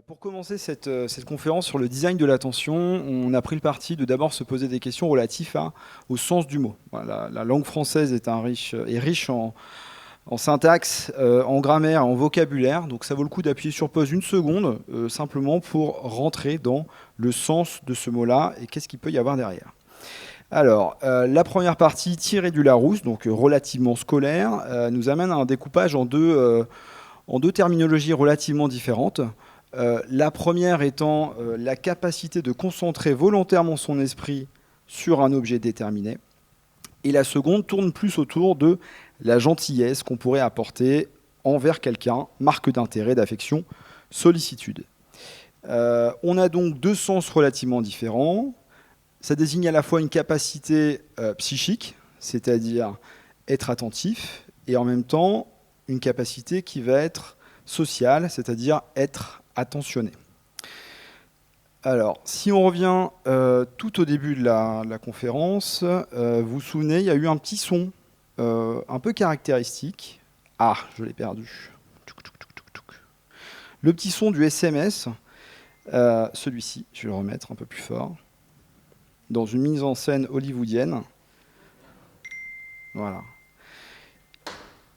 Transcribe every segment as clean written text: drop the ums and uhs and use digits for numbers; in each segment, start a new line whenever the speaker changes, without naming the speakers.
Pour commencer cette conférence sur le design de l'attention, on a pris le parti de d'abord se poser des questions relatives au sens du mot. Voilà, la langue française est riche en syntaxe, en grammaire, en vocabulaire, donc ça vaut le coup d'appuyer sur pause une seconde, simplement pour rentrer dans le sens de ce mot-là et qu'est-ce qu'il peut y avoir derrière. Alors, la première partie, tirée du Larousse, donc relativement scolaire, nous amène à un découpage en deux terminologies relativement différentes. La première étant la capacité de concentrer volontairement son esprit sur un objet déterminé. Et la seconde tourne plus autour de la gentillesse qu'on pourrait apporter envers quelqu'un, marque d'intérêt, d'affection, sollicitude. On a donc deux sens relativement différents. Ça désigne à la fois une capacité psychique, c'est-à-dire être attentif, et en même temps une capacité qui va être sociale, c'est-à-dire être attentionné. Alors, si on revient tout au début de la conférence, vous vous souvenez, il y a eu un petit son un peu caractéristique. Ah, je l'ai perdu. Le petit son du SMS, celui-ci, je vais le remettre un peu plus fort, dans une mise en scène hollywoodienne. Voilà.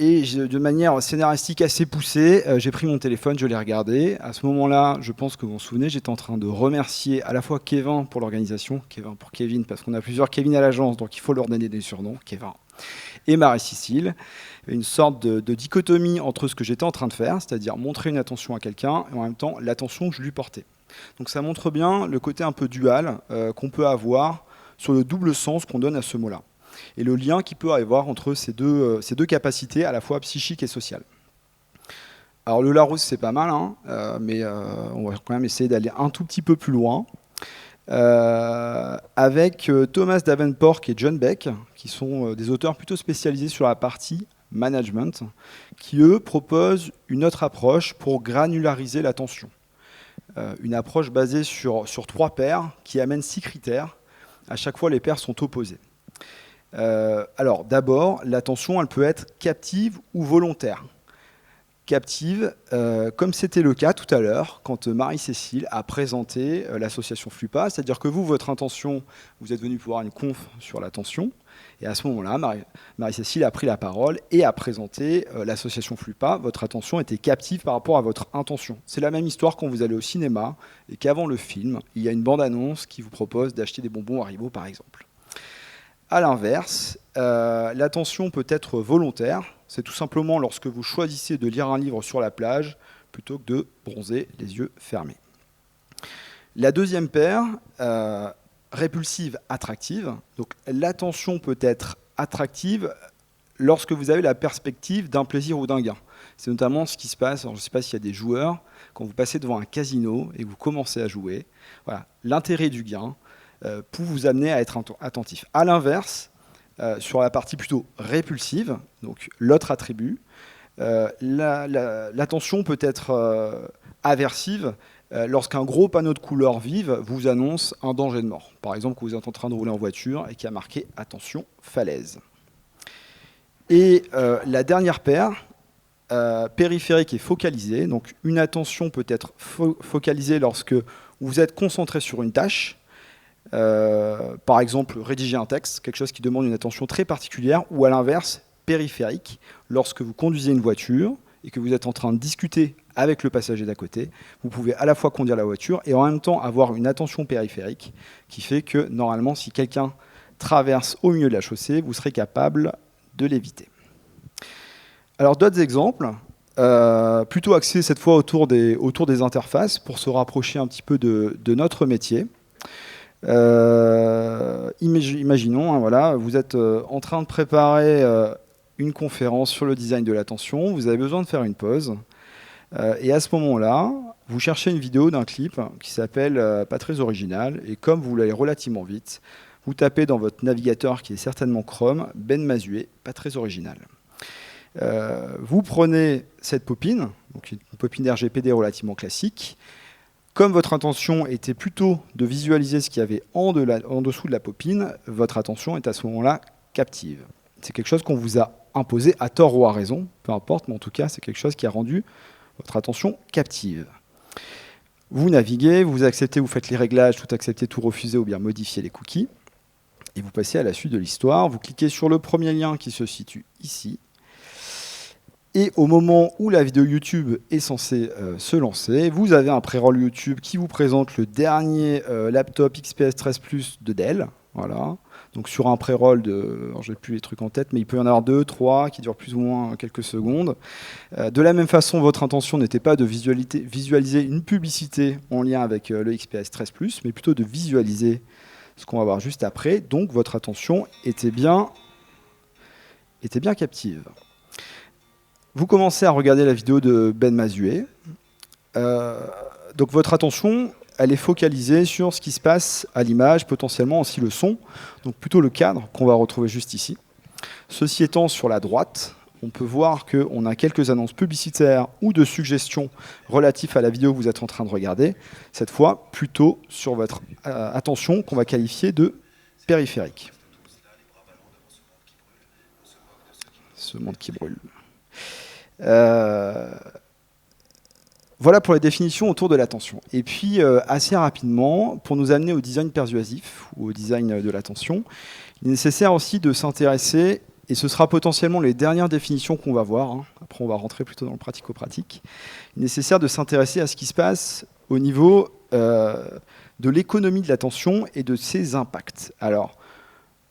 Et de manière scénaristique assez poussée, j'ai pris mon téléphone, je l'ai regardé. À ce moment-là, je pense que vous vous souvenez, j'étais en train de remercier à la fois Kevin pour l'organisation, Kevin pour Kevin, parce qu'on a plusieurs Kevin à l'agence, donc il faut leur donner des surnoms, Kevin, et Marie-Cécile. Une sorte de dichotomie entre ce que j'étais en train de faire, c'est-à-dire montrer une attention à quelqu'un, et en même temps l'attention que je lui portais. Donc ça montre bien le côté un peu dual qu'on peut avoir sur le double sens qu'on donne à ce mot-là. Et le lien qu'il peut y avoir entre ces deux capacités, à la fois psychiques et sociales. Alors le Larousse, c'est pas mal, hein, mais on va quand même essayer d'aller un tout petit peu plus loin. Avec Thomas Davenport et John Beck, qui sont des auteurs plutôt spécialisés sur la partie management, qui eux proposent une autre approche pour granulariser l'attention. Une approche basée sur 3 paires qui amène 6 critères. À chaque fois, les paires sont opposées. Alors d'abord, l'attention, elle peut être captive ou volontaire. Captive, comme c'était le cas tout à l'heure, quand Marie-Cécile a présenté l'association FLUPA, c'est-à-dire que vous, votre intention, vous êtes venu pour avoir une conf sur l'attention, et à ce moment-là, Marie-Cécile a pris la parole et a présenté l'association FLUPA. Votre attention était captive par rapport à votre intention. C'est la même histoire quand vous allez au cinéma, et qu'avant le film, il y a une bande-annonce qui vous propose d'acheter des bonbons Haribo, par exemple. A l'inverse, l'attention peut être volontaire. C'est tout simplement lorsque vous choisissez de lire un livre sur la plage plutôt que de bronzer les yeux fermés. La deuxième paire, répulsive, attractive. Donc l'attention peut être attractive lorsque vous avez la perspective d'un plaisir ou d'un gain. C'est notamment ce qui se passe, alors je ne sais pas s'il y a des joueurs, quand vous passez devant un casino et que vous commencez à jouer. Voilà, l'intérêt du gain pour vous amener à être attentif. A l'inverse, sur la partie plutôt répulsive, donc l'autre attribut, l'attention peut être aversive lorsqu'un gros panneau de couleurs vives vous annonce un danger de mort. Par exemple, quand vous êtes en train de rouler en voiture et qu'il y a marqué « Attention, falaise ». Et la dernière paire, périphérique et focalisée. Donc une attention peut être focalisée lorsque vous êtes concentré sur une tâche, par exemple rédiger un texte, quelque chose qui demande une attention très particulière, ou à l'inverse, périphérique, lorsque vous conduisez une voiture et que vous êtes en train de discuter avec le passager d'à côté, vous pouvez à la fois conduire la voiture et en même temps avoir une attention périphérique qui fait que normalement, si quelqu'un traverse au milieu de la chaussée, vous serez capable de l'éviter. Alors d'autres exemples, plutôt axés cette fois autour des interfaces pour se rapprocher un petit peu de notre métier. Imaginons, hein, voilà, vous êtes en train de préparer une conférence sur le design de l'attention, vous avez besoin de faire une pause, et à ce moment-là, vous cherchez une vidéo d'un clip qui s'appelle Pas très original, et comme vous l'avez relativement vite, vous tapez dans votre navigateur qui est certainement Chrome, Ben Mazué, pas très original. Vous prenez cette popine, donc une popine RGPD relativement classique. Comme votre intention était plutôt de visualiser ce qu'il y avait en dessous de la popine, votre attention est à ce moment-là captive. C'est quelque chose qu'on vous a imposé à tort ou à raison, peu importe, mais en tout cas, c'est quelque chose qui a rendu votre attention captive. Vous naviguez, vous acceptez, vous faites les réglages, tout accepter, tout refuser ou bien modifier les cookies. Et vous passez à la suite de l'histoire. Vous cliquez sur le premier lien qui se situe ici. Et au moment où la vidéo YouTube est censée se lancer, vous avez un pré-roll YouTube qui vous présente le dernier laptop XPS 13 Plus de Dell. Voilà. Donc sur un pré-roll de... Alors, j'ai plus les trucs en tête, mais il peut y en avoir 2, 3 qui durent plus ou moins quelques secondes. De la même façon, votre intention n'était pas de visualiser une publicité en lien avec le XPS 13 Plus, mais plutôt de visualiser ce qu'on va voir juste après. Donc votre attention était bien captive. Vous commencez à regarder la vidéo de Ben Mazué. Donc votre attention, elle est focalisée sur ce qui se passe à l'image, potentiellement aussi le son, donc plutôt le cadre qu'on va retrouver juste ici. Ceci étant, sur la droite, on peut voir qu'on a quelques annonces publicitaires ou de suggestions relatives à la vidéo que vous êtes en train de regarder, cette fois plutôt sur votre attention qu'on va qualifier de périphérique. Ce monde qui brûle. Voilà pour les définitions autour de l'attention. Et puis, assez rapidement, pour nous amener au design persuasif, ou au design de l'attention, il est nécessaire aussi de s'intéresser, et ce sera potentiellement les dernières définitions qu'on va voir, hein. Après on va rentrer plutôt dans le pratico-pratique, il est nécessaire de s'intéresser à ce qui se passe au niveau de l'économie de l'attention et de ses impacts. Alors,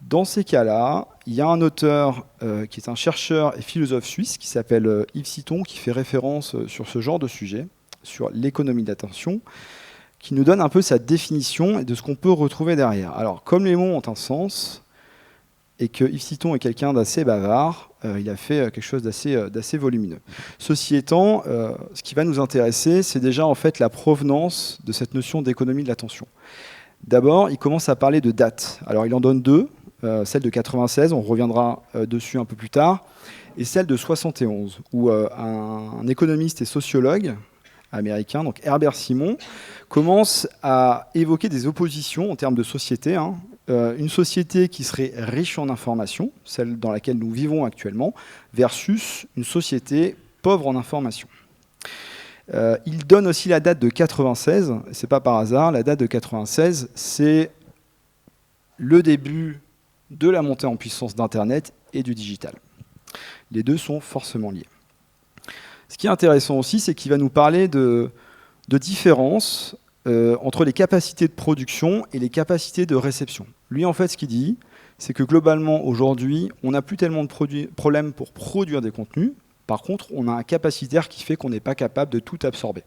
dans ces cas-là, il y a un auteur qui est un chercheur et philosophe suisse qui s'appelle Yves Citon, qui fait référence sur ce genre de sujet, sur l'économie de l'attention, qui nous donne un peu sa définition et de ce qu'on peut retrouver derrière. Alors, comme les mots ont un sens, et que Yves Citon est quelqu'un d'assez bavard, il a fait quelque chose d'assez volumineux. Ceci étant, ce qui va nous intéresser, c'est déjà en fait la provenance de cette notion d'économie de l'attention. D'abord, il commence à parler de dates. Alors, il en donne deux. Celle de 96, on reviendra dessus un peu plus tard, et celle de 71, où un économiste et sociologue américain, donc Herbert Simon, commence à évoquer des oppositions en termes de société. Une société qui serait riche en informations, celle dans laquelle nous vivons actuellement, versus une société pauvre en informations. Il donne aussi la date de 96, c'est pas par hasard, la date de 96, c'est le début de la montée en puissance d'Internet et du digital. Les deux sont forcément liés. Ce qui est intéressant aussi, c'est qu'il va nous parler de différences entre les capacités de production et les capacités de réception. Lui, en fait, ce qu'il dit, c'est que globalement, aujourd'hui, on n'a plus tellement de problèmes pour produire des contenus. Par contre, on a un capacitaire qui fait qu'on n'est pas capable de tout absorber.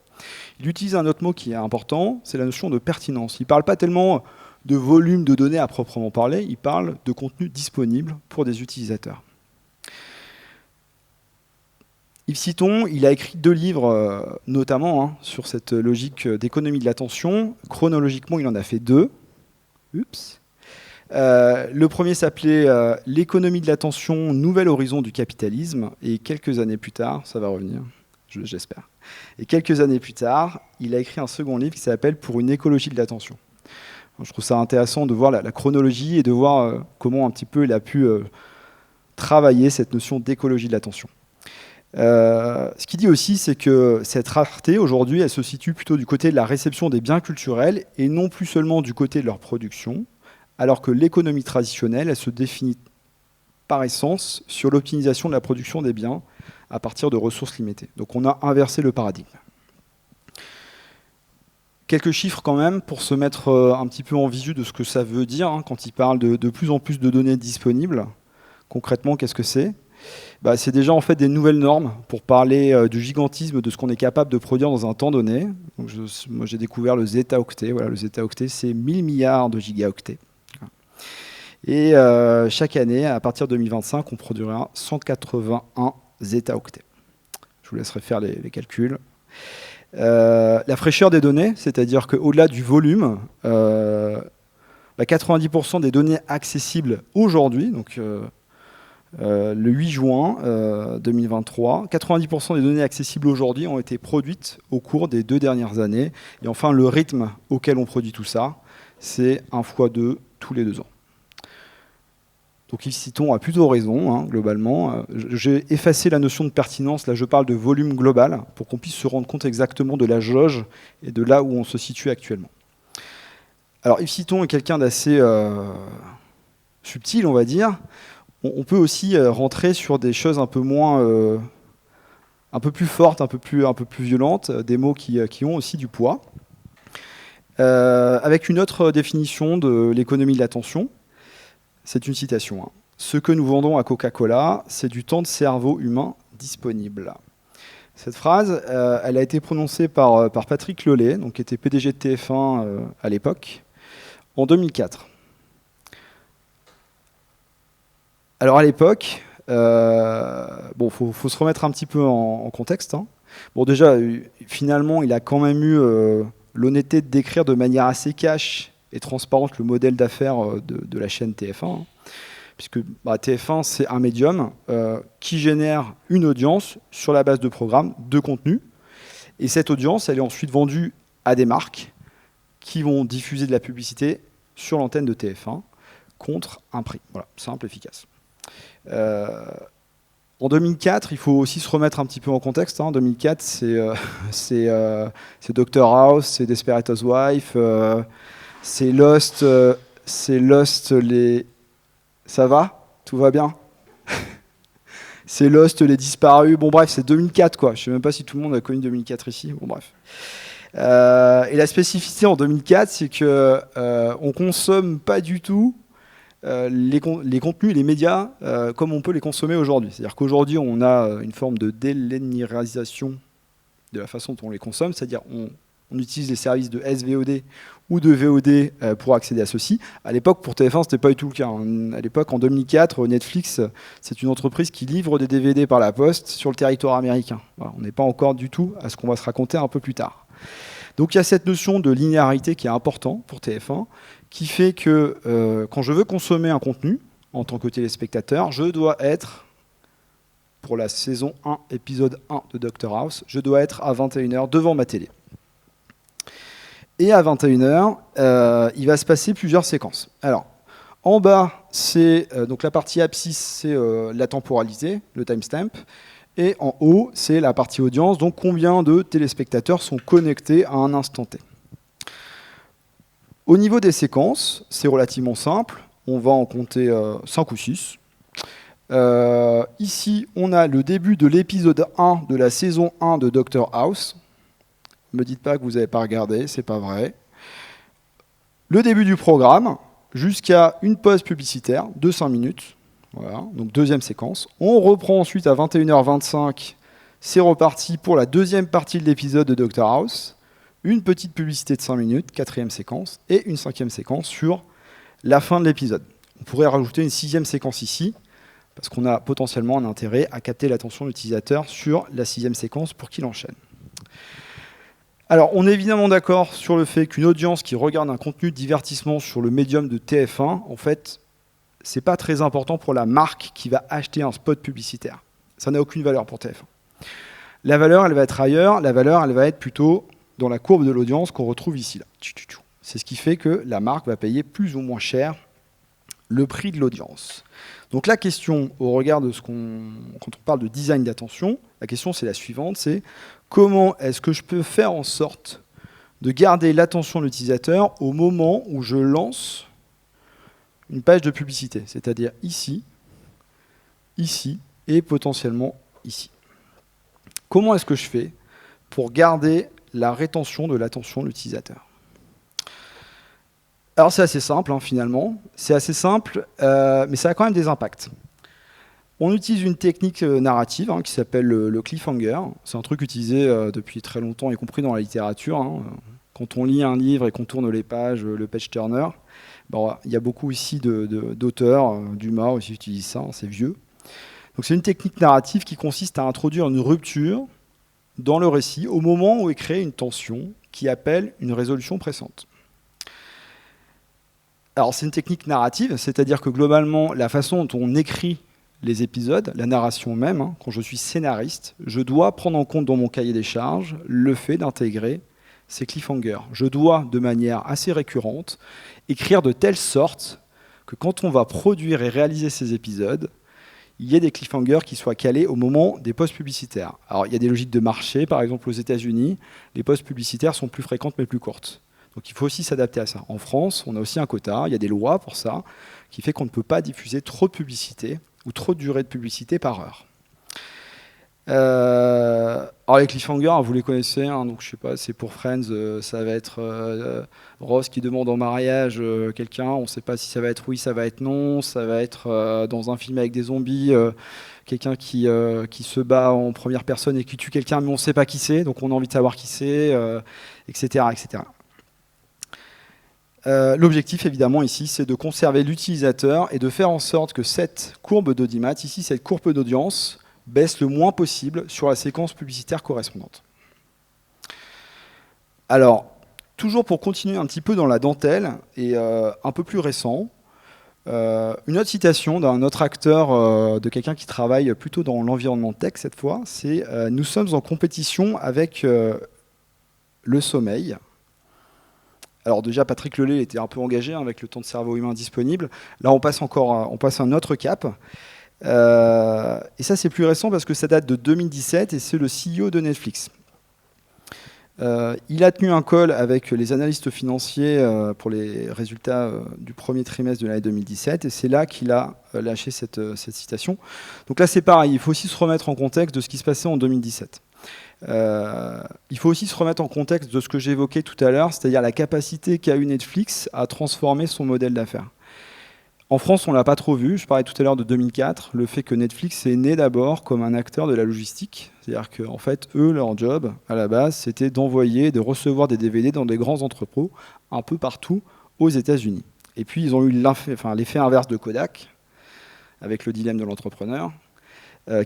Il utilise un autre mot qui est important, c'est la notion de pertinence. Il ne parle pas tellement de volume de données à proprement parler, il parle de contenu disponible pour des utilisateurs. Yves Citon, il a écrit 2 livres, notamment sur cette logique d'économie de l'attention. Chronologiquement, il en a fait 2. Oups. Le premier s'appelait « L'économie de l'attention, nouvel horizon du capitalisme ». Et quelques années plus tard, ça va revenir, j'espère. Et quelques années plus tard, il a écrit un second livre qui s'appelle « Pour une écologie de l'attention ». Je trouve ça intéressant de voir la chronologie et de voir comment un petit peu il a pu travailler cette notion d'écologie de l'attention. Ce qu'il dit aussi, c'est que cette rareté, aujourd'hui, elle se situe plutôt du côté de la réception des biens culturels et non plus seulement du côté de leur production, alors que l'économie traditionnelle, elle se définit par essence sur l'optimisation de la production des biens à partir de ressources limitées. Donc on a inversé le paradigme. Quelques chiffres quand même pour se mettre un petit peu en visu de ce que ça veut dire quand il parle de plus en plus de données disponibles. Concrètement, qu'est-ce que c'est ? C'est déjà en fait des nouvelles normes pour parler du gigantisme de ce qu'on est capable de produire dans un temps donné. Donc moi j'ai découvert le zeta-octet. Voilà, le zeta-octet, c'est 1000 milliards de gigaoctets. Et chaque année, à partir de 2025, on produira 181 zeta-octets. Je vous laisserai faire les calculs. La fraîcheur des données, c'est-à-dire qu'au-delà du volume, 90% des données accessibles aujourd'hui, donc le 8 juin 2023, 90% des données accessibles aujourd'hui ont été produites au cours des 2 dernières années. Et enfin, le rythme auquel on produit tout ça, c'est 1 x 2 tous les 2 ans. Donc Yves Citon a plutôt raison, hein, globalement. J'ai effacé la notion de pertinence, là je parle de volume global, pour qu'on puisse se rendre compte exactement de la jauge et de là où on se situe actuellement. Alors Yves Citon est quelqu'un d'assez subtil, on va dire. On peut aussi rentrer sur des choses un peu moins, un peu plus fortes, un peu plus violentes, des mots qui ont aussi du poids. Avec une autre définition de l'économie de l'attention. C'est une citation. Hein. Ce que nous vendons à Coca-Cola, c'est du temps de cerveau humain disponible. Cette phrase, elle a été prononcée par Patrick Lelay, donc, qui était PDG de TF1 à l'époque, en 2004. Alors à l'époque, faut se remettre un petit peu en contexte. Hein. Bon, déjà, finalement, il a quand même eu l'honnêteté de décrire de manière assez cash et transparente le modèle d'affaires de la chaîne TF1, hein, puisque TF1, c'est un médium qui génère une audience sur la base de programmes, de contenu, et cette audience, elle est ensuite vendue à des marques qui vont diffuser de la publicité sur l'antenne de TF1 contre un prix. Voilà, simple, efficace. En 2004, il faut aussi se remettre un petit peu en contexte. En 2004, c'est Dr House, c'est Desperate Housewives, c'est Lost, les... Ça va? Tout va bien? C'est Lost, les disparus. Bon bref, c'est 2004 quoi. Je sais même pas si tout le monde a connu 2004 ici. Bon bref. Et la spécificité en 2004, c'est que on consomme pas du tout les contenus, les médias, comme on peut les consommer aujourd'hui. C'est-à-dire qu'aujourd'hui, on a une forme de délinéarisation de la façon dont on les consomme, c'est-à-dire on utilise les services de SVOD ou de VOD pour accéder à ceci. À l'époque, pour TF1, ce n'était pas du tout le cas. À l'époque, en 2004, Netflix, c'est une entreprise qui livre des DVD par la poste sur le territoire américain. Voilà, on n'est pas encore du tout à ce qu'on va se raconter un peu plus tard. Donc il y a cette notion de linéarité qui est importante pour TF1, qui fait que quand je veux consommer un contenu, en tant que téléspectateur, je dois être, pour la saison 1, épisode 1 de Dr House, je dois être à 21h devant ma télé. Et à 21h, il va se passer plusieurs séquences. Alors, en bas, c'est donc la partie abscisse, c'est la temporalité, le timestamp. Et en haut, c'est la partie audience, donc combien de téléspectateurs sont connectés à un instant T. Au niveau des séquences, c'est relativement simple. On va en compter 5 ou 6. Ici, on a le début de l'épisode 1 de la saison 1 de Dr House. Ne me dites pas que vous n'avez pas regardé, c'est pas vrai. Le début du programme, jusqu'à une pause publicitaire de 5 minutes. Voilà, donc deuxième séquence. On reprend ensuite à 21h25. C'est reparti pour la deuxième partie de l'épisode de Dr House. Une petite publicité de 5 minutes, quatrième séquence, et une cinquième séquence sur la fin de l'épisode. On pourrait rajouter une sixième séquence ici, parce qu'on a potentiellement un intérêt à capter l'attention de l'utilisateur sur la sixième séquence pour qu'il enchaîne. Alors, on est évidemment d'accord sur le fait qu'une audience qui regarde un contenu de divertissement sur le médium de TF1, en fait, c'est pas très important pour la marque qui va acheter un spot publicitaire. Ça n'a aucune valeur pour TF1. La valeur, elle va être ailleurs. La valeur, elle va être plutôt dans la courbe de l'audience qu'on retrouve ici. Là. C'est ce qui fait que la marque va payer plus ou moins cher le prix de l'audience. Donc la question, au regard de quand on parle de design d'attention, la question c'est la suivante, c'est comment est-ce que je peux faire en sorte de garder l'attention de l'utilisateur au moment où je lance une page de publicité, c'est-à-dire ici, ici et potentiellement ici. Comment est-ce que je fais pour garder la rétention de l'attention de l'utilisateur ? Alors c'est assez simple finalement, c'est assez simple, mais ça a quand même des impacts. On utilise une technique narrative qui s'appelle le cliffhanger. C'est un truc utilisé depuis très longtemps, y compris dans la littérature. Quand on lit un livre et qu'on tourne les pages, le page turner, il y a beaucoup ici d'auteurs, Dumas aussi utilise ça, c'est vieux. Donc c'est une technique narrative qui consiste à introduire une rupture dans le récit au moment où est créée une tension qui appelle une résolution pressante. Alors c'est une technique narrative, c'est-à-dire que globalement, la façon dont on écrit les épisodes, la narration même, quand je suis scénariste, je dois prendre en compte dans mon cahier des charges le fait d'intégrer ces cliffhangers. Je dois, de manière assez récurrente, écrire de telle sorte que quand on va produire et réaliser ces épisodes, il y ait des cliffhangers qui soient calés au moment des postes publicitaires. Alors, il y a des logiques de marché. Par exemple, aux États-Unis, les postes publicitaires sont plus fréquentes mais plus courtes. Donc, il faut aussi s'adapter à ça. En France, on a aussi un quota. Il y a des lois pour ça, qui fait qu'on ne peut pas diffuser trop de publicité ou trop de durée de publicité par heure. Alors les cliffhangers, vous les connaissez, hein, donc je sais pas, c'est pour Friends, ça va être Ross qui demande en mariage quelqu'un, on ne sait pas si ça va être oui, ça va être non, ça va être dans un film avec des zombies, quelqu'un qui se bat en première personne et qui tue quelqu'un, mais on ne sait pas qui c'est, donc on a envie de savoir qui c'est, etc., etc. L'objectif évidemment ici, c'est de conserver l'utilisateur et de faire en sorte que cette courbe d'audimat, ici cette courbe d'audience, baisse le moins possible sur la séquence publicitaire correspondante. Alors, toujours pour continuer un petit peu dans la dentelle, et un peu plus récent, une autre citation d'un autre acteur, de quelqu'un qui travaille plutôt dans l'environnement tech cette fois, c'est « Nous sommes en compétition avec le sommeil ». Alors déjà, Patrick Lelay était un peu engagé avec le temps de cerveau humain disponible. Là, on passe à un autre cap. Et ça, c'est plus récent parce que ça date de 2017 et c'est le CEO de Netflix. Il a tenu un call avec les analystes financiers pour les résultats du premier trimestre de l'année 2017 et c'est là qu'il a lâché cette citation. Donc là, c'est pareil, il faut aussi se remettre en contexte de ce qui se passait en 2017. Il faut aussi se remettre en contexte de ce que j'évoquais tout à l'heure, c'est-à-dire la capacité qu'a eu Netflix à transformer son modèle d'affaires. En France, on ne l'a pas trop vu. Je parlais tout à l'heure de 2004, le fait que Netflix est né d'abord comme un acteur de la logistique. C'est-à-dire qu'en fait, eux, leur job, à la base, c'était d'envoyer, de recevoir des DVD dans des grands entrepôts, un peu partout aux États-Unis. Et puis, ils ont eu l'effet inverse de Kodak, avec le dilemme de l'entrepreneur,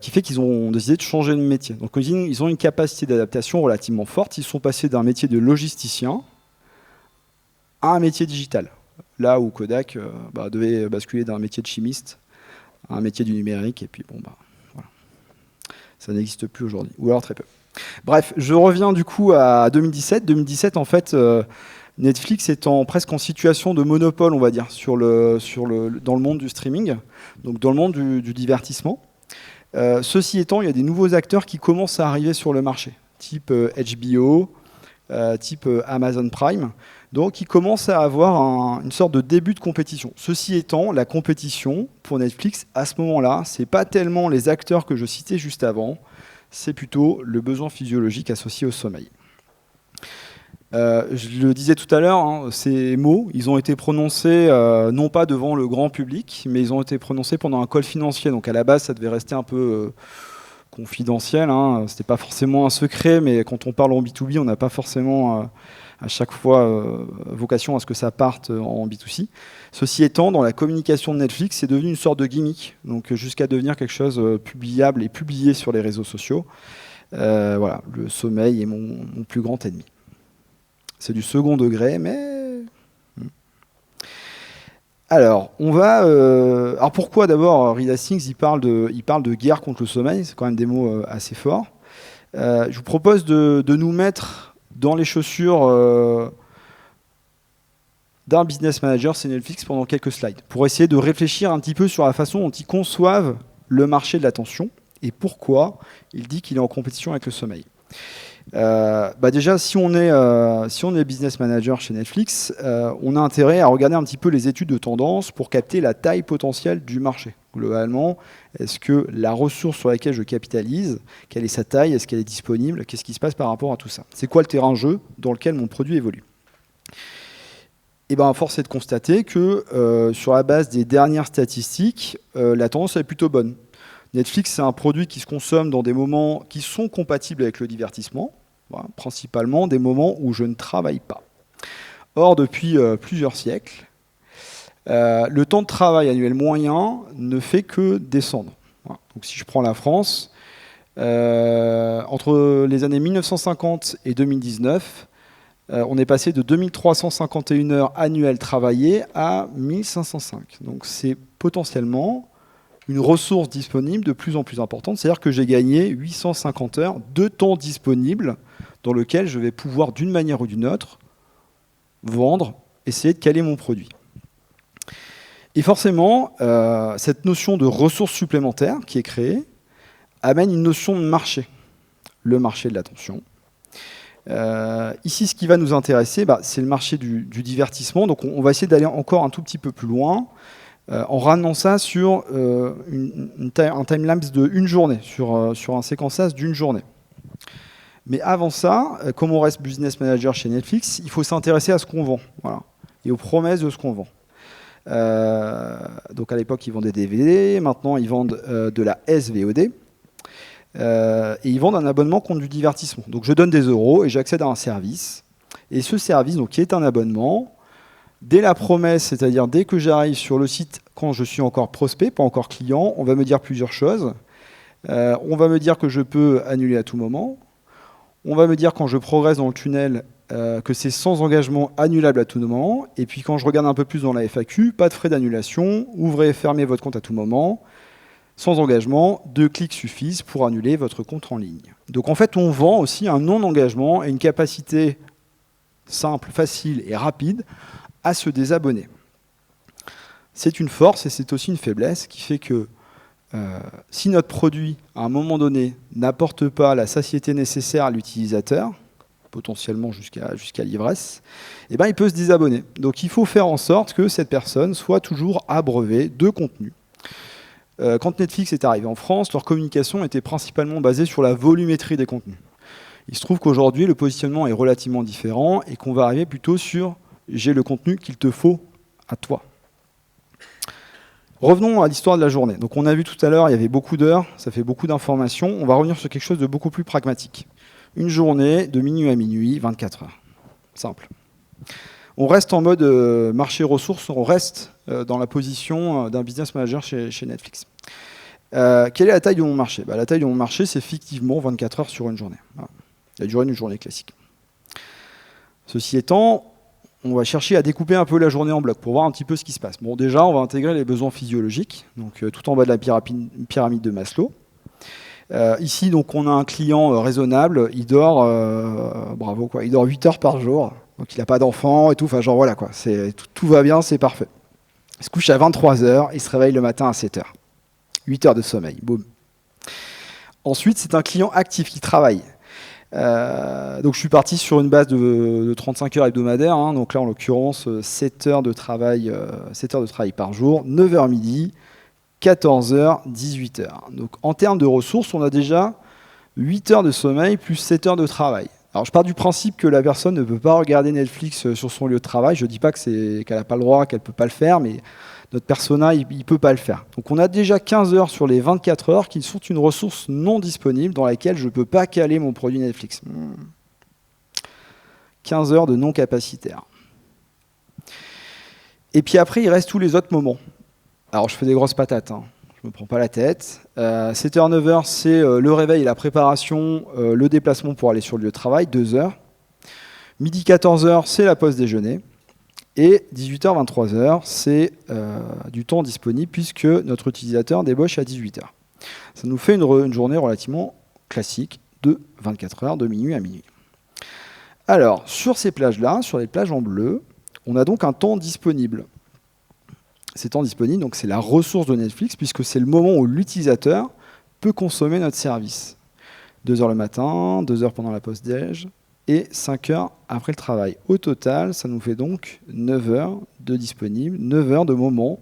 qui fait qu'ils ont décidé de changer de métier. Donc, ils ont une capacité d'adaptation relativement forte. Ils sont passés d'un métier de logisticien à un métier digital. Là où Kodak devait basculer d'un métier de chimiste à un métier du numérique, et puis voilà. Ça n'existe plus aujourd'hui, ou alors très peu. Bref, je reviens du coup à 2017. 2017, en fait, Netflix étant presque en situation de monopole, on va dire, dans le monde du streaming, donc dans le monde du divertissement. Ceci étant, il y a des nouveaux acteurs qui commencent à arriver sur le marché, type HBO, type Amazon Prime. Donc, il commence à avoir une sorte de début de compétition. Ceci étant, la compétition pour Netflix, à ce moment-là, ce n'est pas tellement les acteurs que je citais juste avant, c'est plutôt le besoin physiologique associé au sommeil. Je le disais tout à l'heure, hein, ces mots, ils ont été prononcés non pas devant le grand public, mais ils ont été prononcés pendant un call financier. Donc, à la base, ça devait rester un peu confidentiel. Hein. Ce n'était pas forcément un secret, mais quand on parle en B2B, on n'a pas forcément... à chaque fois vocation à ce que ça parte en B2C. Ceci étant, dans la communication de Netflix, c'est devenu une sorte de gimmick, donc jusqu'à devenir quelque chose publiable et publié sur les réseaux sociaux. Voilà, le sommeil est mon plus grand ennemi. C'est du second degré, mais... Alors, on va... Alors pourquoi d'abord Reed Hastings il parle de guerre contre le sommeil, c'est quand même des mots assez forts. Je vous propose de nous mettre dans les chaussures d'un business manager chez Netflix pendant quelques slides, pour essayer de réfléchir un petit peu sur la façon dont ils conçoivent le marché de l'attention et pourquoi il dit qu'il est en compétition avec le sommeil. Déjà, si on est business manager chez Netflix, on a intérêt à regarder un petit peu les études de tendance pour capter la taille potentielle du marché. Globalement, est-ce que la ressource sur laquelle je capitalise, quelle est sa taille, est-ce qu'elle est disponible, qu'est-ce qui se passe par rapport à tout ça? C'est quoi le terrain de jeu dans lequel mon produit évolue? Et force est de constater que sur la base des dernières statistiques, la tendance est plutôt bonne. Netflix, c'est un produit qui se consomme dans des moments qui sont compatibles avec le divertissement, voilà, principalement des moments où je ne travaille pas. Or, depuis plusieurs siècles, le temps de travail annuel moyen ne fait que descendre. Voilà. Donc, si je prends la France, entre les années 1950 et 2019, on est passé de 2351 heures annuelles travaillées à 1505. Donc, c'est potentiellement une ressource disponible de plus en plus importante, c'est-à-dire que j'ai gagné 850 heures de temps disponible dans lequel je vais pouvoir, d'une manière ou d'une autre, vendre, essayer de caler mon produit. Et forcément, cette notion de ressources supplémentaires qui est créée amène une notion de marché, le marché de l'attention. Ici, ce qui va nous intéresser, c'est le marché du divertissement. Donc on va essayer d'aller encore un tout petit peu plus loin en ramenant ça sur un timelapse de une journée, sur un séquençage d'une journée. Mais avant ça, comme on reste business manager chez Netflix, il faut s'intéresser à ce qu'on vend, voilà, et aux promesses de ce qu'on vend. Donc à l'époque, ils vendaient des DVD, maintenant ils vendent de la SVOD. Et ils vendent un abonnement contre du divertissement. Donc je donne des euros et j'accède à un service. Et ce service, donc, qui est un abonnement, dès la promesse, c'est-à-dire dès que j'arrive sur le site, quand je suis encore prospect, pas encore client, on va me dire plusieurs choses. On va me dire que je peux annuler à tout moment. On va me dire quand je progresse dans le tunnel que c'est sans engagement annulable à tout moment. Et puis quand je regarde un peu plus dans la FAQ, pas de frais d'annulation, ouvrez et fermez votre compte à tout moment. Sans engagement, 2 clics suffisent pour annuler votre compte en ligne. Donc en fait, on vend aussi un non-engagement et une capacité simple, facile et rapide à se désabonner. C'est une force et c'est aussi une faiblesse qui fait que si notre produit, à un moment donné, n'apporte pas la satiété nécessaire à l'utilisateur, potentiellement jusqu'à l'ivresse, eh ben, il peut se désabonner. Donc il faut faire en sorte que cette personne soit toujours abreuvée de contenu. Quand Netflix est arrivé en France, leur communication était principalement basée sur la volumétrie des contenus. Il se trouve qu'aujourd'hui, le positionnement est relativement différent et qu'on va arriver plutôt sur « j'ai le contenu qu'il te faut à toi ». Revenons à l'histoire de la journée. Donc on a vu tout à l'heure, il y avait beaucoup d'heures, ça fait beaucoup d'informations. On va revenir sur quelque chose de beaucoup plus pragmatique. Une journée de minuit à minuit, 24 heures. Simple. On reste en mode marché ressources, on reste dans la position d'un business manager chez Netflix. Quelle est la taille de mon marché ? La taille de mon marché, c'est effectivement 24 heures sur une journée. Voilà. La durée d'une journée classique. Ceci étant, on va chercher à découper un peu la journée en blocs pour voir un petit peu ce qui se passe. Bon, déjà, on va intégrer les besoins physiologiques, donc tout en bas de la pyramide de Maslow. Ici, donc, on a un client raisonnable, il dort, bravo, quoi, il dort 8 heures par jour. Donc il n'a pas d'enfant et tout, enfin genre voilà quoi, tout va bien, c'est parfait. Il se couche à 23h, il se réveille le matin à 7h. 8 heures de sommeil, boum. Ensuite, c'est un client actif qui travaille. Donc je suis parti sur une base de 35 heures hebdomadaires, hein, donc là en l'occurrence 7 heures de travail par jour, 9h midi, 14h, 18h. Donc en termes de ressources, on a déjà 8 heures de sommeil plus 7 heures de travail. Alors je pars du principe que la personne ne peut pas regarder Netflix sur son lieu de travail. Je ne dis pas qu'elle n'a pas le droit, qu'elle ne peut pas le faire, mais notre persona, il ne peut pas le faire. Donc on a déjà 15 heures sur les 24 heures qui sont une ressource non disponible dans laquelle je ne peux pas caler mon produit Netflix. 15 heures de non capacitaire. Et puis après, il reste tous les autres moments. Alors je fais des grosses patates, hein. Je ne me prends pas la tête. 7h, 9h, c'est le réveil et la préparation, le déplacement pour aller sur le lieu de travail, 2 heures. Midi, 14h, c'est la pause déjeuner. Et 18h, 23h, c'est du temps disponible puisque notre utilisateur débauche à 18h. Ça nous fait une journée relativement classique de 24 heures, de minuit à minuit. Alors, sur ces plages-là, sur les plages en bleu, on a donc un temps disponible. Ces temps disponibles, donc c'est la ressource de Netflix, puisque c'est le moment où l'utilisateur peut consommer notre service. 2 heures le matin, 2 heures pendant la pause déj, et 5 heures après le travail. Au total, ça nous fait donc 9 heures de disponible, 9 heures de moment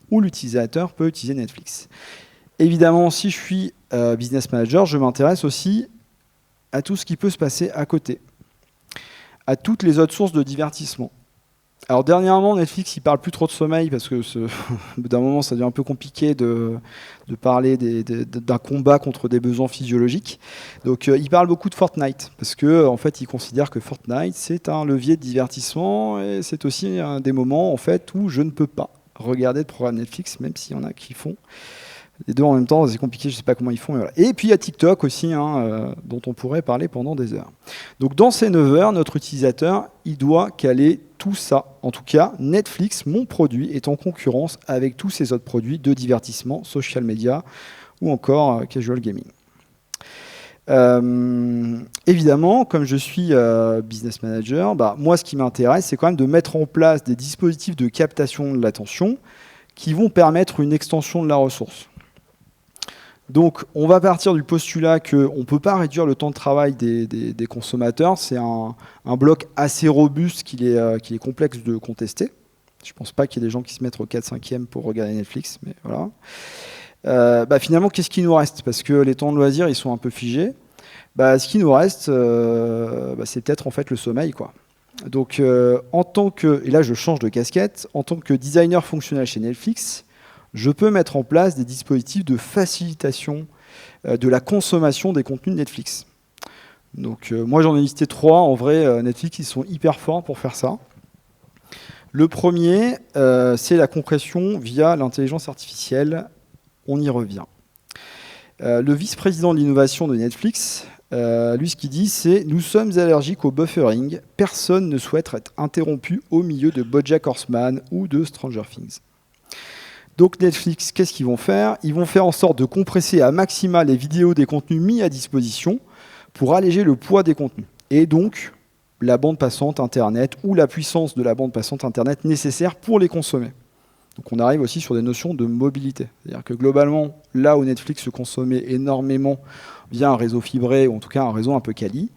où l'utilisateur peut utiliser Netflix. Évidemment, si je suis business manager, je m'intéresse aussi à tout ce qui peut se passer à côté, à toutes les autres sources de divertissement. Alors dernièrement, Netflix, il parle plus trop de sommeil parce que d'un moment, ça devient un peu compliqué de parler d'un combat contre des besoins physiologiques. Donc, il parle beaucoup de Fortnite parce que, en fait, il considère que Fortnite c'est un levier de divertissement et c'est aussi des moments en fait où je ne peux pas regarder de programme Netflix, même s'il y en a qui font. Les deux en même temps, c'est compliqué, je ne sais pas comment ils font. Mais voilà. Et puis il y a TikTok aussi, dont on pourrait parler pendant des heures. Donc dans ces 9 heures, notre utilisateur, il doit caler tout ça. En tout cas, Netflix, mon produit, est en concurrence avec tous ces autres produits de divertissement, social media ou encore casual gaming. Évidemment, comme je suis business manager, moi ce qui m'intéresse, c'est quand même de mettre en place des dispositifs de captation de l'attention qui vont permettre une extension de la ressource. Donc, on va partir du postulat qu'on ne peut pas réduire le temps de travail des consommateurs. C'est un bloc assez robuste qu'il est complexe de contester. Je ne pense pas qu'il y ait des gens qui se mettent au 4/5e pour regarder Netflix, mais voilà. Finalement, qu'est-ce qui nous reste? Parce que les temps de loisirs, ils sont un peu figés. Ce qui nous reste, c'est peut-être en fait le sommeil, quoi. Donc, en tant que, et là je change de casquette, en tant que designer fonctionnel chez Netflix, je peux mettre en place des dispositifs de facilitation de la consommation des contenus de Netflix. Donc, moi j'en ai listé 3. En vrai, Netflix, ils sont hyper forts pour faire ça. Le premier, c'est la compression via l'intelligence artificielle. On y revient. Le vice-président de l'innovation de Netflix, lui, ce qu'il dit, c'est « Nous sommes allergiques au buffering. Personne ne souhaite être interrompu au milieu de BoJack Horseman ou de Stranger Things. » Donc Netflix, qu'est-ce qu'ils vont faire? Ils vont faire en sorte de compresser à maxima les vidéos des contenus mis à disposition pour alléger le poids des contenus. Et donc, la bande passante Internet ou la puissance de la bande passante Internet nécessaire pour les consommer. Donc on arrive aussi sur des notions de mobilité. C'est-à-dire que globalement, là où Netflix se consommait énormément via un réseau fibré, ou en tout cas un réseau un peu quali,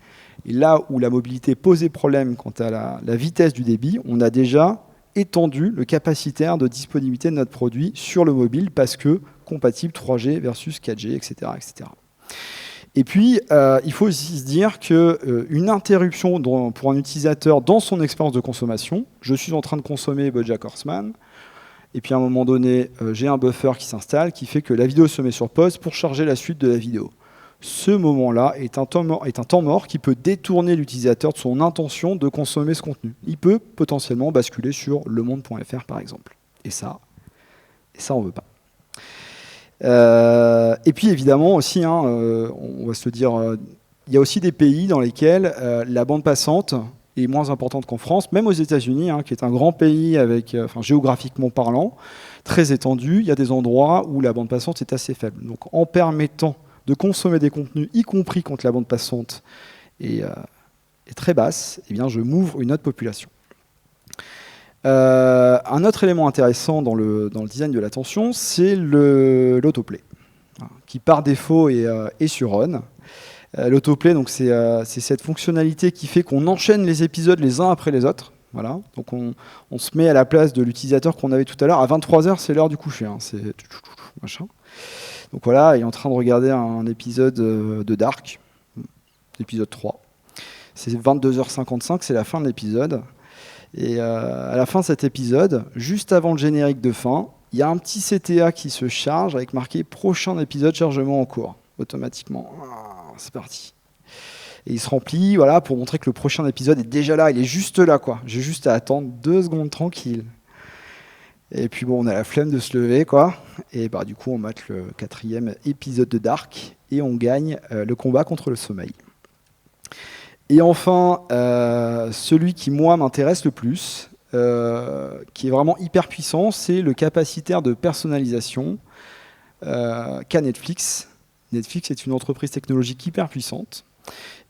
et là où la mobilité posait problème quant à la vitesse du débit, on a déjà étendu le capacitaire de disponibilité de notre produit sur le mobile parce que compatible 3G versus 4G, etc. etc. Et puis, il faut aussi se dire qu'une interruption pour un utilisateur dans son expérience de consommation, je suis en train de consommer BoJack Horseman, et puis à un moment donné, j'ai un buffer qui s'installe, qui fait que la vidéo se met sur pause pour charger la suite de la vidéo. Ce moment-là est un temps mort qui peut détourner l'utilisateur de son intention de consommer ce contenu. Il peut potentiellement basculer sur lemonde.fr par exemple. Et ça on ne veut pas. Et puis évidemment aussi, on va se le dire, il y a aussi des pays dans lesquels la bande passante est moins importante qu'en France, même aux États-Unis, qui est un grand pays avec, géographiquement parlant, très étendu. Il y a des endroits où la bande passante est assez faible. Donc en permettant de consommer des contenus, y compris quand la bande passante est très basse, eh bien, je m'ouvre une autre population. Un autre élément intéressant dans le design de l'attention, c'est l'autoplay, qui par défaut est sur on. L'autoplay, donc c'est cette fonctionnalité qui fait qu'on enchaîne les épisodes les uns après les autres. Voilà. Donc on se met à la place de l'utilisateur qu'on avait tout à l'heure. À 23h, c'est l'heure du coucher. C'est machin. Donc voilà, il est en train de regarder un épisode de Dark, l'épisode 3. C'est 22h55, c'est la fin de l'épisode. Et à la fin de cet épisode, juste avant le générique de fin, il y a un petit CTA qui se charge avec marqué « Prochain épisode, chargement en cours ». Automatiquement, c'est parti. Et il se remplit, voilà, pour montrer que le prochain épisode est déjà là, il est juste là, quoi. J'ai juste à attendre 2 secondes tranquille. Et puis bon, on a la flemme de se lever, quoi. Et du coup, on mate le 4e épisode de Dark et on gagne le combat contre le sommeil. Et enfin, celui qui, moi, m'intéresse le plus, qui est vraiment hyper puissant, c'est le capacitaire de personnalisation qu'a Netflix. Netflix est une entreprise technologique hyper puissante.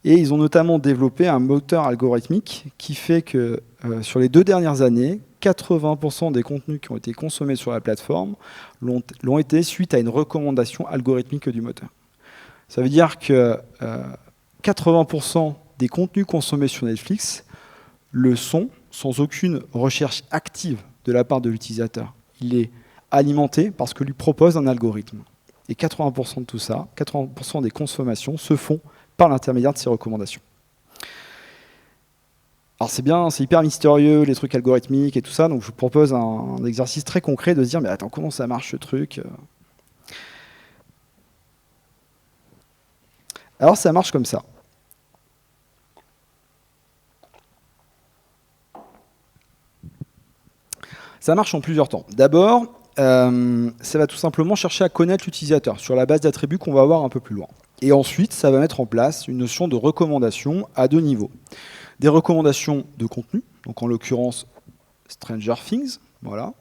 Et ils ont notamment développé un moteur algorithmique qui fait que sur les 2 dernières années, 80% des contenus qui ont été consommés sur la plateforme l'ont été suite à une recommandation algorithmique du moteur. Ça veut dire que 80% des contenus consommés sur Netflix le sont sans aucune recherche active de la part de l'utilisateur. Il est alimenté parce que lui propose un algorithme. Et 80% de tout ça, 80% des consommations se font par l'intermédiaire de ces recommandations. Alors c'est bien, c'est hyper mystérieux, les trucs algorithmiques et tout ça, donc je vous propose un exercice très concret de se dire, mais attends, comment ça marche ce truc? Alors ça marche comme ça. Ça marche en plusieurs temps. D'abord, ça va tout simplement chercher à connaître l'utilisateur sur la base d'attributs qu'on va voir un peu plus loin. Et ensuite, ça va mettre en place une notion de recommandation à 2 niveaux. Des recommandations de contenu, donc en l'occurrence Stranger Things, voilà.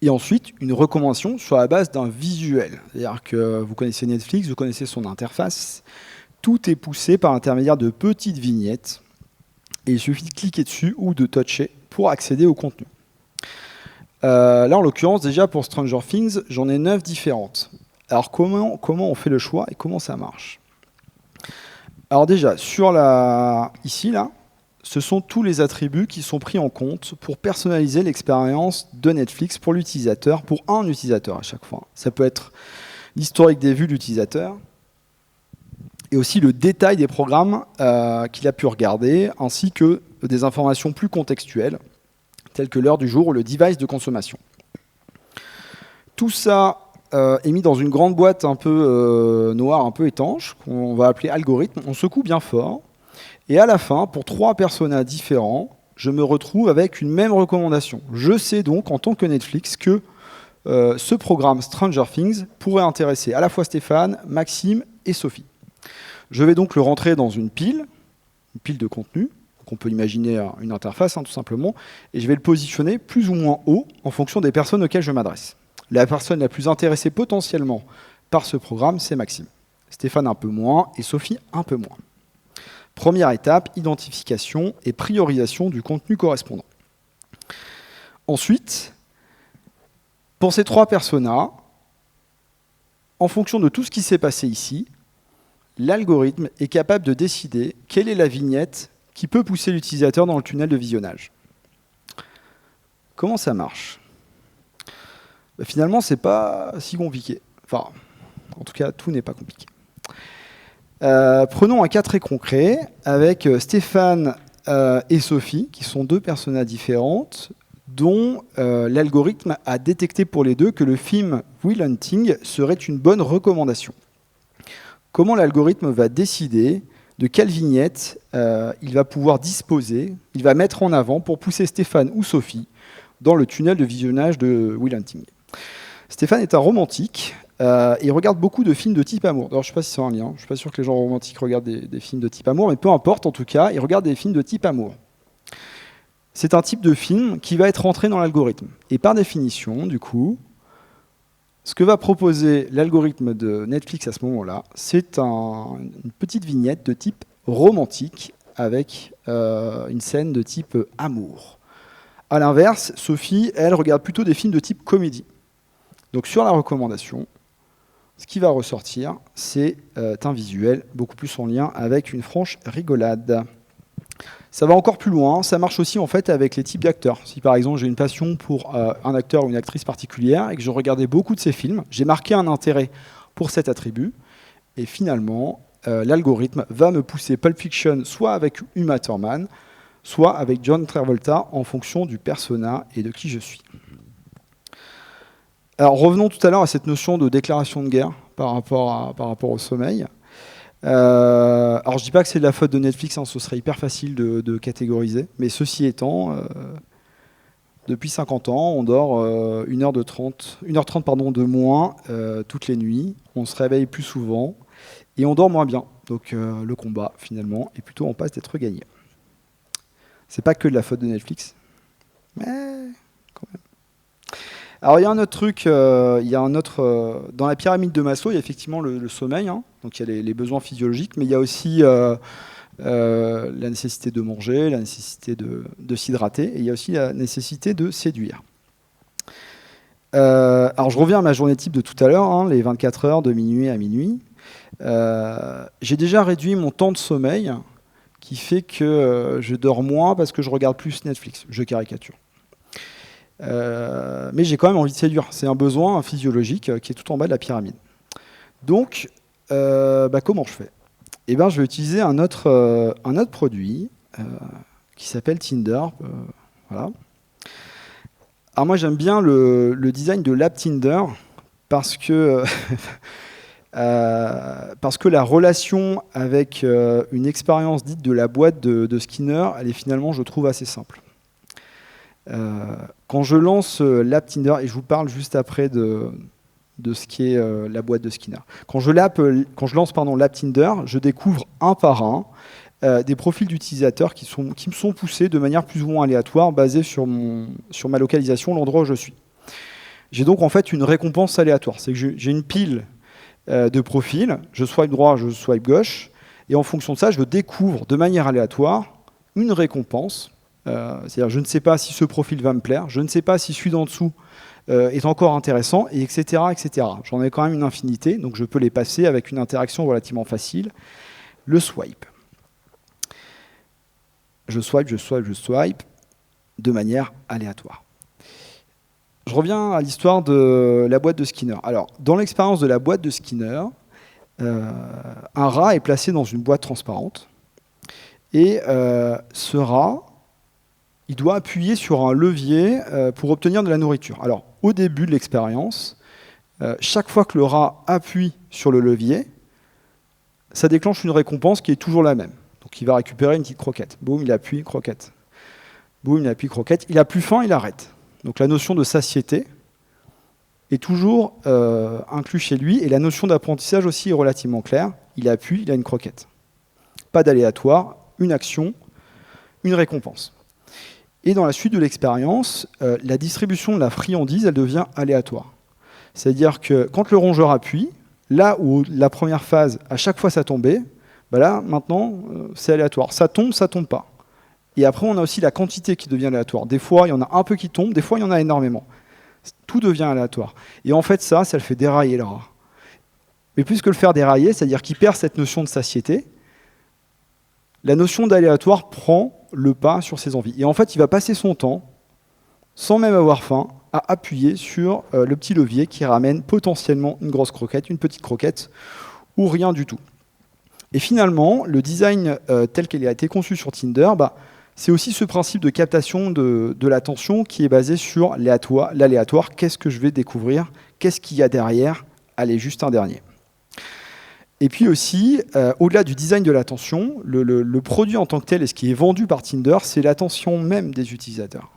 Et ensuite, une recommandation sur la base d'un visuel. C'est-à-dire que vous connaissez Netflix, vous connaissez son interface. Tout est poussé par l'intermédiaire de petites vignettes. Et il suffit de cliquer dessus ou de toucher pour accéder au contenu. Là, en l'occurrence, déjà pour Stranger Things, j'en ai 9 différentes. Alors, comment on fait le choix et comment ça marche? Alors déjà, ici, là, ce sont tous les attributs qui sont pris en compte pour personnaliser l'expérience de Netflix pour l'utilisateur, pour un utilisateur à chaque fois. Ça peut être l'historique des vues de l'utilisateur, et aussi le détail des programmes qu'il a pu regarder, ainsi que des informations plus contextuelles, telles que l'heure du jour ou le device de consommation. Tout ça est mis dans une grande boîte un peu noire, un peu étanche, qu'on va appeler algorithme. On secoue bien fort, et à la fin, pour 3 personas différents, je me retrouve avec une même recommandation. Je sais donc, en tant que Netflix, que ce programme Stranger Things pourrait intéresser à la fois Stéphane, Maxime et Sophie. Je vais donc le rentrer dans une pile de contenu, qu'on peut imaginer une interface tout simplement, et je vais le positionner plus ou moins haut en fonction des personnes auxquelles je m'adresse. La personne la plus intéressée potentiellement par ce programme, c'est Maxime. Stéphane un peu moins et Sophie un peu moins. Première étape, identification et priorisation du contenu correspondant. Ensuite, pour ces 3 personas, en fonction de tout ce qui s'est passé ici, l'algorithme est capable de décider quelle est la vignette qui peut pousser l'utilisateur dans le tunnel de visionnage. Comment ça marche? Finalement, c'est pas si compliqué. Enfin, en tout cas, tout n'est pas compliqué. Prenons un cas très concret avec Stéphane et Sophie, qui sont 2 personas différentes, dont l'algorithme a détecté pour les deux que le film Will Hunting serait une bonne recommandation. Comment l'algorithme va décider de quelle vignette il va pouvoir disposer, il va mettre en avant pour pousser Stéphane ou Sophie dans le tunnel de visionnage de Will Hunting? Stéphane est un romantique, et il regarde beaucoup de films de type amour. Alors, je ne sais pas si c'est un lien, je ne suis pas sûr que les gens romantiques regardent des films de type amour, mais peu importe, en tout cas, il regarde des films de type amour. C'est un type de film qui va être rentré dans l'algorithme. Et par définition, du coup, ce que va proposer l'algorithme de Netflix à ce moment-là, c'est une petite vignette de type romantique avec une scène de type amour. A l'inverse, Sophie, elle, regarde plutôt des films de type comédie. Donc sur la recommandation, ce qui va ressortir, c'est un visuel beaucoup plus en lien avec une franche rigolade. Ça va encore plus loin, ça marche aussi en fait avec les types d'acteurs. Si par exemple j'ai une passion pour un acteur ou une actrice particulière et que je regardais beaucoup de ses films, j'ai marqué un intérêt pour cet attribut, et finalement l'algorithme va me pousser Pulp Fiction soit avec Uma Thurman, soit avec John Travolta en fonction du persona et de qui je suis. Alors revenons tout à l'heure à cette notion de déclaration de guerre par rapport au sommeil. Alors je dis pas que c'est de la faute de Netflix, ce serait hyper facile de catégoriser, mais ceci étant, depuis 50 ans, on dort 1h30 de moins toutes les nuits, on se réveille plus souvent et on dort moins bien. Donc le combat finalement est plutôt en passe d'être gagné. C'est pas que de la faute de Netflix, mais quand même. Alors il y a un autre truc, dans la pyramide de Maslow, il y a effectivement le sommeil, donc il y a les besoins physiologiques, mais il y a aussi la nécessité de manger, la nécessité de s'hydrater, et il y a aussi la nécessité de séduire. Alors je reviens à ma journée type de tout à l'heure, les 24 heures de minuit à minuit. J'ai déjà réduit mon temps de sommeil, qui fait que je dors moins parce que je regarde plus Netflix, je caricature. Mais j'ai quand même envie de séduire. C'est un besoin physiologique qui est tout en bas de la pyramide. Donc, comment je fais? Je vais utiliser un autre produit qui s'appelle Tinder. Voilà. Alors moi, j'aime bien le design de l'app Tinder parce que la relation avec une expérience dite de la boîte de Skinner, elle est finalement, je trouve, assez simple. Quand je lance l'app Tinder, et je vous parle juste après de ce qu'est la boîte de Skinner. Quand je lance l'app Tinder, je découvre un par un des profils d'utilisateurs qui me sont poussés de manière plus ou moins aléatoire, basée sur ma localisation, l'endroit où je suis. J'ai donc en fait une récompense aléatoire. C'est que j'ai une pile de profils, je swipe droit, je swipe gauche, et en fonction de ça, je découvre de manière aléatoire une récompense C'est-à-dire, je ne sais pas si ce profil va me plaire, je ne sais pas si celui d'en dessous est encore intéressant, et etc., etc. J'en ai quand même une infinité, donc je peux les passer avec une interaction relativement facile. Le swipe. Je swipe, je swipe, je swipe, de manière aléatoire. Je reviens à l'histoire de la boîte de Skinner. Alors, dans l'expérience de la boîte de Skinner, un rat est placé dans une boîte transparente, et ce rat, il doit appuyer sur un levier pour obtenir de la nourriture. Alors, au début de l'expérience, chaque fois que le rat appuie sur le levier, ça déclenche une récompense qui est toujours la même. Donc, il va récupérer une petite croquette. Boum, il appuie, croquette. Boum, il appuie, croquette. Il a plus faim, il arrête. Donc, la notion de satiété est toujours inclue chez lui, et la notion d'apprentissage aussi est relativement claire. Il appuie, il a une croquette. Pas d'aléatoire, une action, une récompense. Et dans la suite de l'expérience, la distribution de la friandise, elle devient aléatoire. C'est-à-dire que quand le rongeur appuie, là où la première phase, à chaque fois ça tombait, bah là, maintenant, c'est aléatoire. Ça tombe pas. Et après, on a aussi la quantité qui devient aléatoire. Des fois, il y en a un peu qui tombe, des fois, il y en a énormément. Tout devient aléatoire. Et en fait, ça le fait dérailler le rat. Mais plus que le faire dérailler, c'est-à-dire qu'il perd cette notion de satiété, la notion d'aléatoire prend le pas sur ses envies. Et en fait, il va passer son temps, sans même avoir faim, à appuyer sur le petit levier qui ramène potentiellement une grosse croquette, une petite croquette, ou rien du tout. Et finalement, le design tel qu'il a été conçu sur Tinder, c'est aussi ce principe de captation de l'attention qui est basé sur l'aléatoire. Qu'est-ce que je vais découvrir? Qu'est-ce qu'il y a derrière? Allez, juste un dernier. Et puis aussi, au-delà du design de l'attention, le produit en tant que tel et ce qui est vendu par Tinder, c'est l'attention même des utilisateurs.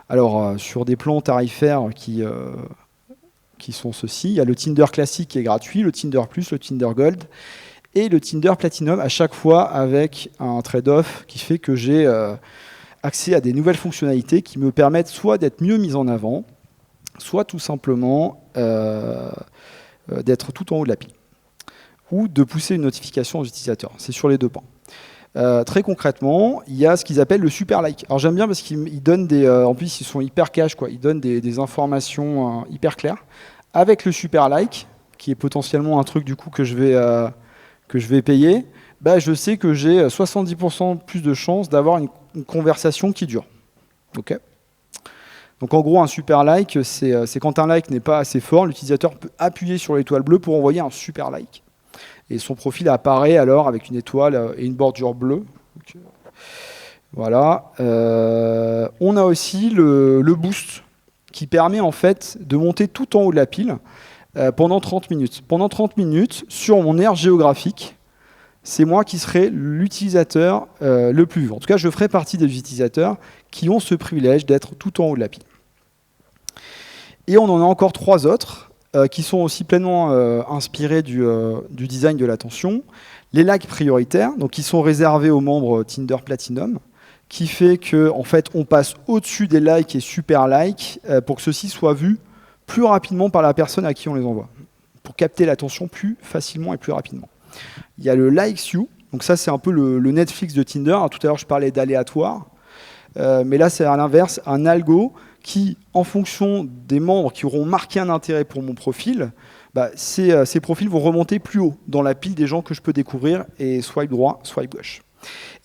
Alors, sur des plans tarifaires qui sont ceux-ci, il y a le Tinder classique qui est gratuit, le Tinder Plus, le Tinder Gold, et le Tinder Platinum, à chaque fois avec un trade-off qui fait que j'ai accès à des nouvelles fonctionnalités qui me permettent soit d'être mieux mis en avant, soit tout simplement d'être tout en haut de la pile, ou de pousser une notification aux utilisateurs. C'est sur les deux pans. Très concrètement, il y a ce qu'ils appellent le super like. Alors j'aime bien parce qu'ils donnent des... en plus, ils sont hyper cash, quoi. Ils donnent des informations hyper claires. Avec le super like, qui est potentiellement un truc du coup que je vais payer, je sais que j'ai 70% plus de chances d'avoir une conversation qui dure. Okay. Donc en gros, un super like, c'est quand un like n'est pas assez fort, l'utilisateur peut appuyer sur l'étoile bleue pour envoyer un super like. Et son profil apparaît alors avec une étoile et une bordure bleue. Donc, voilà. On a aussi le boost qui permet en fait de monter tout en haut de la pile pendant 30 minutes. Pendant 30 minutes, sur mon aire géographique, c'est moi qui serai l'utilisateur le plus vu. En tout cas, je ferai partie des utilisateurs qui ont ce privilège d'être tout en haut de la pile. Et on en a encore 3 autres qui sont aussi pleinement inspirés du design de l'attention. Les likes prioritaires, donc qui sont réservés aux membres Tinder Platinum, qui fait qu'en fait, on passe au-dessus des likes et super likes pour que ceux-ci soient vus plus rapidement par la personne à qui on les envoie, pour capter l'attention plus facilement et plus rapidement. Il y a le Likes You, donc ça c'est un peu le Netflix de Tinder. Tout à l'heure je parlais d'aléatoire, mais là c'est à l'inverse, un algo qui, en fonction des membres qui auront marqué un intérêt pour mon profil, ces profils vont remonter plus haut dans la pile des gens que je peux découvrir et swipe droit, swipe gauche.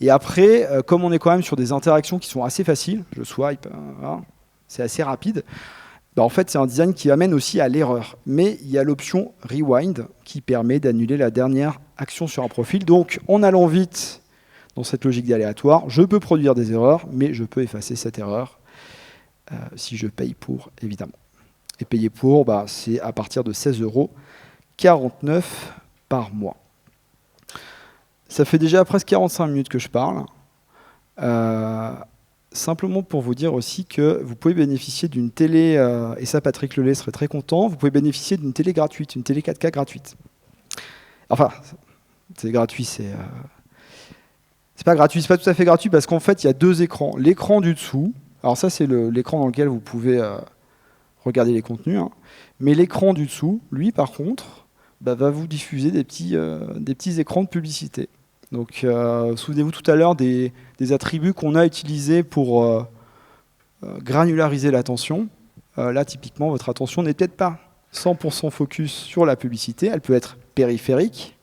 Et après, comme on est quand même sur des interactions qui sont assez faciles, je swipe, voilà, c'est assez rapide, en fait c'est un design qui amène aussi à l'erreur. Mais il y a l'option Rewind qui permet d'annuler la dernière action sur un profil. Donc en allant vite dans cette logique d'aléatoire, je peux produire des erreurs, mais je peux effacer cette erreur si je paye pour, évidemment. Et payer pour, c'est à partir de 16,49 € par mois. Ça fait déjà presque 45 minutes que je parle. Simplement pour vous dire aussi que vous pouvez bénéficier d'une télé, et ça Patrick Lelay serait très content, vous pouvez bénéficier d'une télé gratuite, une télé 4K gratuite. Enfin, c'est gratuit, c'est pas gratuit, c'est pas tout à fait gratuit parce qu'en fait il y a 2 écrans. L'écran du dessous, alors ça c'est l'écran dans lequel vous pouvez regarder les contenus, hein. Mais l'écran du dessous, lui par contre, va vous diffuser des petits écrans de publicité. Donc, souvenez-vous tout à l'heure des attributs qu'on a utilisés pour granulariser l'attention. Là, typiquement, votre attention n'est peut-être pas 100% focus sur la publicité. Elle peut être périphérique,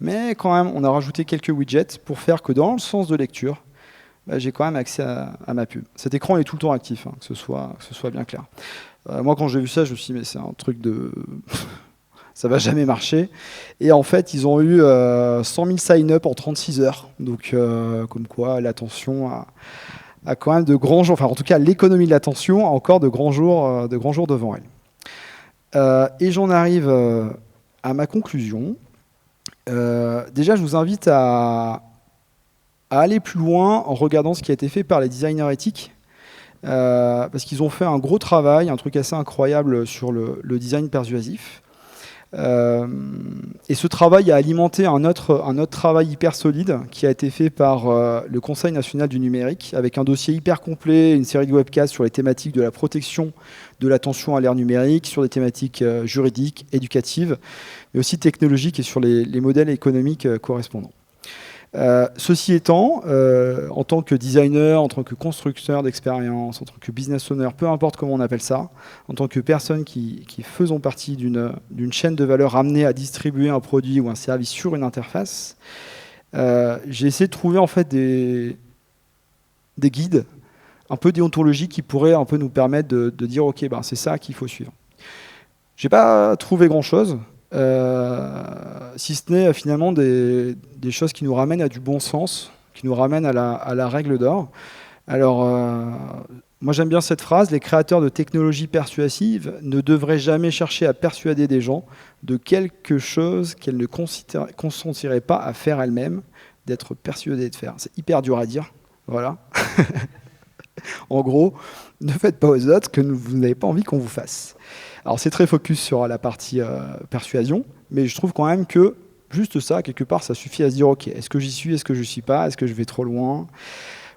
mais quand même, on a rajouté quelques widgets pour faire que dans le sens de lecture, j'ai quand même accès à ma pub. Cet écran est tout le temps actif, hein, que ce soit bien clair. Moi, quand j'ai vu ça, je me suis dit, mais c'est un truc de... ça va jamais marcher. Et en fait, ils ont eu 100 000 sign-up en 36 heures. Donc, comme quoi, l'attention a quand même de grands jours, enfin, en tout cas, l'économie de l'attention a encore de grands jours devant elle. Et j'en arrive à ma conclusion. Déjà, je vous invite à aller plus loin en regardant ce qui a été fait par les designers éthiques. Parce qu'ils ont fait un gros travail, un truc assez incroyable sur le design persuasif. Et ce travail a alimenté un autre travail hyper solide qui a été fait par le Conseil national du numérique, avec un dossier hyper complet, une série de webcasts sur les thématiques de la protection de l'attention à l'ère numérique, sur des thématiques juridiques, éducatives, mais aussi technologiques et sur les modèles économiques correspondants. Ceci étant, en tant que designer, en tant que constructeur d'expérience, en tant que business owner, peu importe comment on appelle ça, en tant que personne qui faisons partie d'une chaîne de valeur amenée à distribuer un produit ou un service sur une interface, j'ai essayé de trouver en fait des guides un peu déontologiques qui pourraient un peu nous permettre de dire ok, ben, c'est ça qu'il faut suivre. J'ai pas trouvé grand-chose. Si ce n'est finalement des choses qui nous ramènent à du bon sens, qui nous ramènent à la règle d'or. Alors, moi j'aime bien cette phrase, les créateurs de technologies persuasives ne devraient jamais chercher à persuader des gens de quelque chose qu'elles ne consentiraient pas à faire elles-mêmes, d'être persuadées de faire. C'est hyper dur à dire, voilà. En gros, ne faites pas aux autres que vous n'avez pas envie qu'on vous fasse. Alors c'est très focus sur la partie persuasion, mais je trouve quand même que juste ça, quelque part, ça suffit à se dire ok, est-ce que j'y suis, est-ce que je ne suis pas, est-ce que je vais trop loin?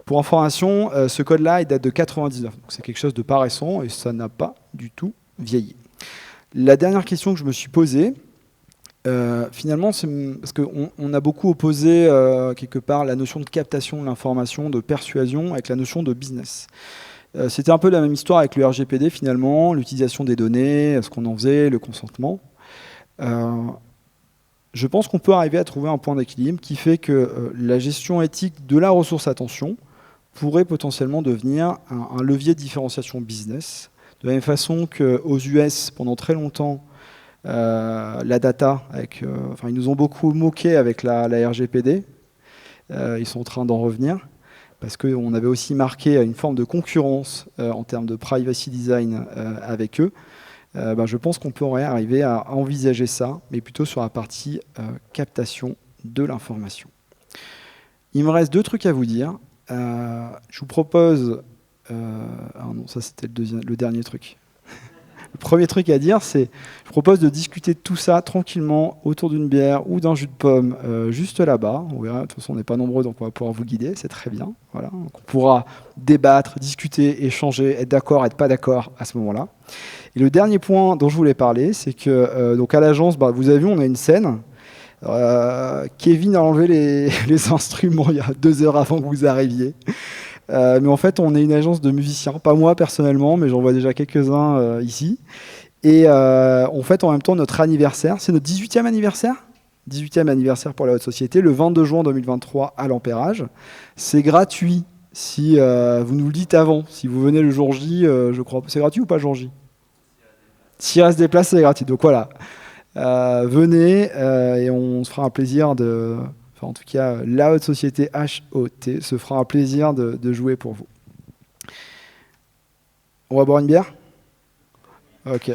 Pour information, ce code-là, il date de 99, donc c'est quelque chose de pas récent et ça n'a pas du tout vieilli. La dernière question que je me suis posée, finalement, c'est parce qu'on a beaucoup opposé quelque part la notion de captation de l'information, de persuasion, avec la notion de business. C'était un peu la même histoire avec le RGPD finalement, l'utilisation des données, ce qu'on en faisait, le consentement. Je pense qu'on peut arriver à trouver un point d'équilibre qui fait que la gestion éthique de la ressource attention pourrait potentiellement devenir un levier de différenciation business. De la même façon qu'aux US, pendant très longtemps, la data, ils nous ont beaucoup moqué avec la RGPD. Ils sont en train d'en revenir. Parce qu'on avait aussi marqué une forme de concurrence en termes de privacy design avec eux, je pense qu'on pourrait arriver à envisager ça, mais plutôt sur la partie captation de l'information. Il me reste 2 trucs à vous dire. Je vous propose... ah non, ça c'était le dernier truc. Le premier truc à dire, c'est je propose de discuter de tout ça tranquillement autour d'une bière ou d'un jus de pomme juste là-bas. On verra, de toute façon, on n'est pas nombreux, donc on va pouvoir vous guider, c'est très bien. Voilà. Donc on pourra débattre, discuter, échanger, être d'accord, être pas d'accord à ce moment-là. Et le dernier point dont je voulais parler, c'est que donc à l'agence, vous avez vu, on a une scène. Kevin a enlevé les instruments il y a 2 heures avant que vous arriviez. Mais en fait, on est une agence de musiciens, pas moi personnellement, mais j'en vois déjà quelques-uns ici. Et on fête en même temps notre anniversaire, c'est notre 18e anniversaire 18e anniversaire pour la haute société, le 22 juin 2023 à l'Ampérage. C'est gratuit si vous nous le dites avant, si vous venez le jour J, je crois. C'est gratuit ou pas le jour J? S'il reste des places, c'est gratuit. Donc voilà, venez et on se fera un plaisir de... Enfin, en tout cas, la haute société HOT se fera un plaisir de jouer pour vous. On va boire une bière? Ok.